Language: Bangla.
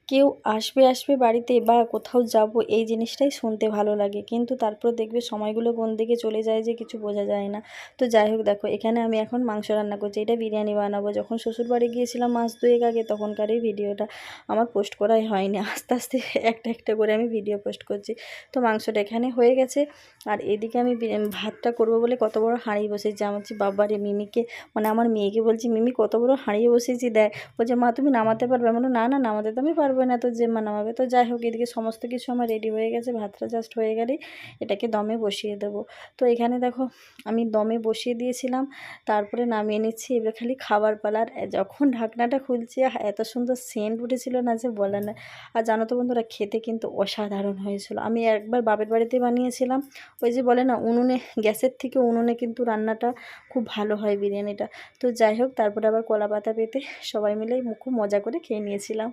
কেউ আসবে আসবে বাড়িতে বা কোথাও যাব এই জিনিসটাই শুনতে ভালো লাগে, কিন্তু তারপর দেখবে সময়গুলো কোন দিকে চলে যায় যে কিছু বোঝা যায় না। তো যাই হোক, দেখো এখানে আমি এখন মাংস রান্না করছি, এটা বিরিয়ানি বানাবো। যখন শ্বশুরবাড়ি গিয়েছিলাম মাস দুয়েক আগে, তখনকার এই ভিডিওটা আমার পোস্ট করাই হয়নি, আস্তে আস্তে একটা একটা করে আমি ভিডিও পোস্ট করছি। তো মাংসটা এখানে হয়ে গেছে, আর এদিকে আমি ভাতটা করব বলে কত বড় হাঁড়ি বসেছি। আমার বাবারে মিমিকে, মানে আমার মেয়েকে বলছি, মিমি কত বড় হাঁড়ি বসেছি দেখ। বলছে মা তুমি নামাতে পারবে? আমি বললাম না না, নামাতে তো আমি পারবো না, তো জেম্মা নামাবে। তো যাই হোক, এদিকে সমস্ত কিছু আমার রেডি হয়ে গেছে, ভাতটা জাস্ট হয়ে গেলেই এটাকে দমে বসিয়ে দেবো। তো এখানে দেখো আমি দমে বসিয়ে দিয়েছিলাম, তারপরে নামিয়ে নিচ্ছি। এবার খালি খাবার পালার। যখন ঢাকনাটা খুলছি, এত সুন্দর সেন্ট উঠেছিল না যে বলে না। আর জানো তো বন্ধুরা, খেতে কিন্তু অসাধারণ হয়েছিল। আমি একবার বাপের বাড়িতে বানিয়েছিলাম, ওই যে বলে না উনুনে, গ্যাসের থেকে উনুনে কিন্তু রান্নাটা খুব ভালো হয় বিরিয়ানিটা। তো যাই হোক, তারপরে আবার কলা পাতা পেতে সবাই মিলে খুব মজা করে খেয়ে নিয়েছিলাম।